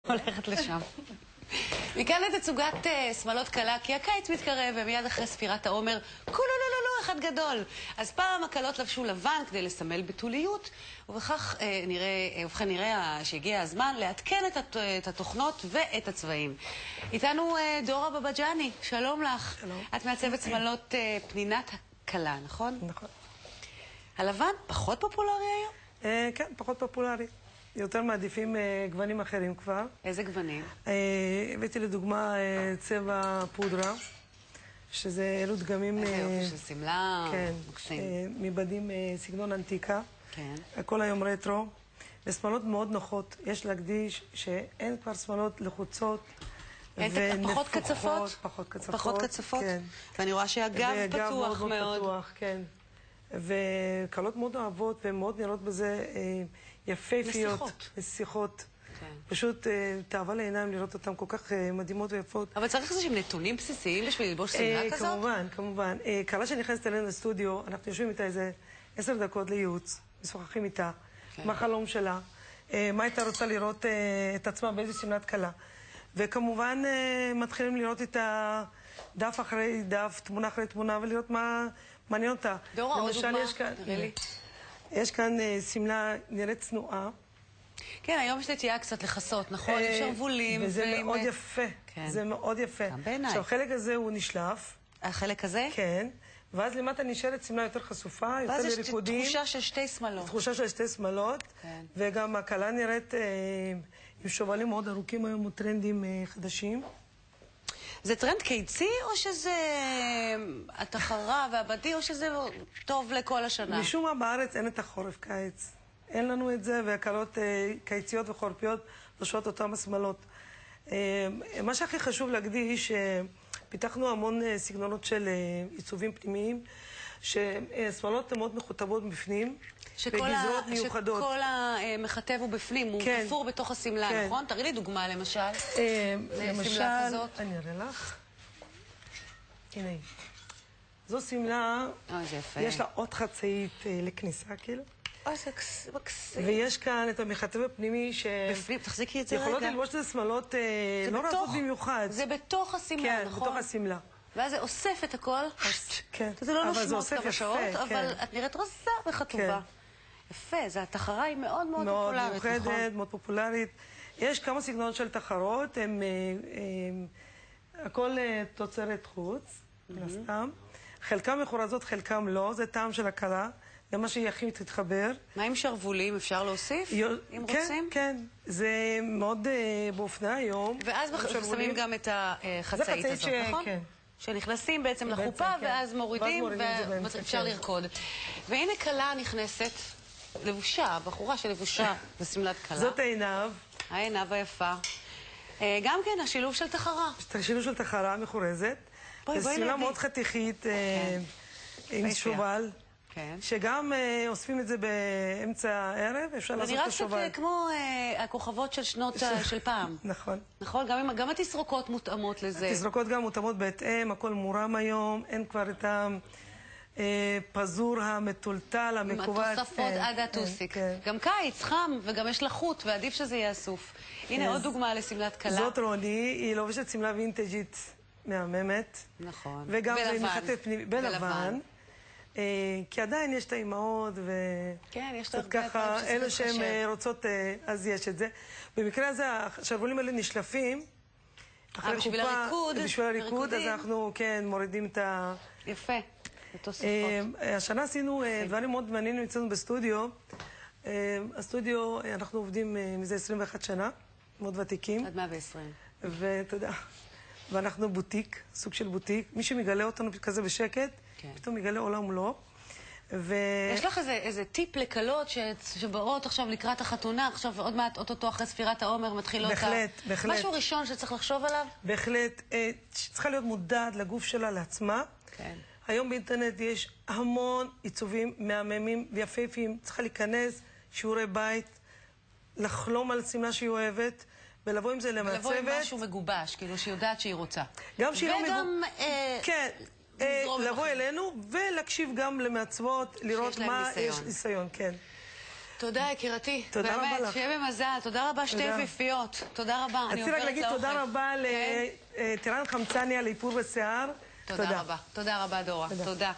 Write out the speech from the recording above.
הולכת לשם. מכאן לתצוגת שמלות קלה, כי הקיץ מתקרב, ומיד אחרי ספירת העומר, כולו לא אחד גדול. אז פעם הקלות לבשו לבן כדי לסמל בתוליות, ובכך נראה שהגיע הזמן לעדכן את התוכנות ואת הצבעים. איתנו דורה בבג'אני, שלום לך. שלום. את מעצבת שמלות פנינת הקלה, נכון? נכון. הלבן פחות פופולרי היום? כן, פחות פופולרי. יותר מעדיפים גוונים אחרים כבר. איזה גוונים? הבאתי לדוגמה צבע פודרה, שזה אלו דגמים... איזה יופי של סמלה, כן, מקסים. מבדים סגנון אנטיקה. כן. הכל היום רטרו. ושמלות מאוד נוחות. יש להקדיש שאין כבר שמלות לחוצות פחות קצפות? פחות קצפות. פחות קצפות? כן. ואני רואה שהגב פתוח מאוד. פתוח, כן. וקלות מאוד אוהבות, והן מאוד נראות בזה יפהפיות. נסיכות. נסיכות. כן. פשוט תאווה לעיניים לראות אותן כל כך מדהימות ויפות. אבל צריך איזשהם נתונים בסיסיים בשביל ללבוש שמלה כזאת? כמובן, כמובן. קלה שנכנסת אלינו לסטודיו, אנחנו יושבים איתה איזה 10 דקות לייעוץ, משוחחים איתה, מה החלום שלה, מה הייתה רוצה לראות את עצמה באיזה שמלת קלה. וכמובן מתחילים לראות את הדף אחרי דף, תמונה אחרי תמונה, ולראות מה מעניין אותה. דורה, עוד דוגמה, תראי לי. יש כאן שמלה נראית צנועה. כן, היום יש נטייה קצת לחסות, נכון? עם שרוולים. וזה מאוד יפה. זה מאוד יפה. גם בעיניי. עכשיו, החלק הזה הוא נשלף. החלק הזה? כן. ואז למטה נשארת שמלה יותר חשופה, יותר לריקודים. ואז יש תחושה של שתי שמלות. תחושה של שתי שמלות. כן. וגם הקלה נראית עם שובלים מאוד ארוכים היום, וטרנדים חדשים. זה טרנד קיצי, או שזה התחרה והבדי, או שזה טוב לכל השנה? משום מה בארץ אין את החורף קיץ. אין לנו את זה, והקלות קיציות וחורפיות לובשות אותם השמלות. מה שהכי חשוב להקדיש, פיתחנו המון סגנונות של עיצובים פנימיים, ששמלות מאוד מכותבות בפנים, בגזרות מיוחדות. שכל המכתב הוא בפנים, הוא תפור בתוך השמלה, נכון? תראי לי דוגמה למשל. למשל, אני אראה לך. הנה. זו שמלה, יש לה עוד חצאית לכניסה, כאילו. ויש כאן את המכתב הפנימי בפנים, תחזיקי את זה רגע. יכולות ללבוש את השמלות לא רצות במיוחד. זה בתוך השמלה, נכון? כן, בתוך השמלה. ואז זה אוסף את הכל. כן. זה לא נשמעות כמה שעות, אבל את נראית רזה וחטובה. יפה, התחרה היא מאוד מאוד פופולרית, נכון? מאוד מיוחדת, מאוד פופולרית. יש כמה סגנונות של תחרות, הכל תוצרת חוץ, מן הסתם. חלקם מחורזות, חלקם לא, זה טעם של הקלה. זה מה שהיא הכי תתחבר. מה עם שרוולים? אפשר להוסיף? אם רוצים? כן, זה מאוד באופנה היום. ואז שמים גם את החצאית הזאת, נכון? כן. שנכנסים בעצם לחופה, ואז מורידים, ואפשר לרקוד. והנה קלה נכנסת, לבושה, בחורה שלבושה בשמלת קלה. זאת עינב. העינב היפה. גם כן, השילוב של תחרה. השילוב של תחרה מחורזת. זו שמלה מאוד חתיכית, עם שובל. שגם אוספים את זה באמצע הערב, אפשר לעשות את השובל. זה נראה קצת כמו הכוכבות של שנות של פעם. נכון. נכון, גם התסרוקות מותאמות לזה. התסרוקות גם מותאמות בהתאם, הכל מורם היום, אין כבר את הפזור המטולטל, המקובל. עם התוספות עד הטוסיק. גם קיץ, חם, וגם יש לחוט, ועדיף שזה יהיה אסוף. הנה עוד דוגמה לשמלת קלה. זאת רוני, היא לובשת שמלה וינטג'ית מהממת. נכון. וגם בלבן. כי עדיין יש את האימהות, וככה, אלו שהן רוצות, אז יש את זה. במקרה הזה, השרוולים האלה נשלפים, אחרי חופה, בשביל הריקוד, אז אנחנו, כן, מורידים את ה... יפה, לתוספות. השנה עשינו דברים מאוד מעניינים אצלנו בסטודיו. הסטודיו, אנחנו עובדים מזה 21 שנה, מאוד ותיקים. עד 120. ותודה. ואנחנו בוטיק, סוג של בוטיק. מי שמגלה אותנו כזה בשקט, פתאום מגלה עולם לא. יש לך איזה טיפ לקלות שבאות עכשיו לקראת החתונה, עכשיו עוד מעט אוטוטו אחרי ספירת העומר מתחילות... בהחלט. משהו ראשון שצריך לחשוב עליו? בהחלט. צריכה להיות מודעת לגוף שלה, לעצמה. היום באינטרנט יש המון עיצובים מהממים ויפהפיים. צריכה להיכנס, שיעורי בית, לחלום על שמלה שהיא אוהבת, ולבוא עם זה למעצבת. ולבוא עם משהו מגובש, כאילו שהיא יודעת שהיא רוצה. גם שהיא לא מגובש. כן. לבוא אלינו ולהקשיב גם למעצבות, לראות מה יש ניסיון, כן. תודה, יקירתי. תודה רבה לך. באמת, שיהיה במזל. תודה רבה, שתי יפיפיות. תודה רבה. רציתי רק להגיד תודה רבה לטירן חמצני על איפור בשיער. תודה רבה. תודה רבה, דורה. תודה.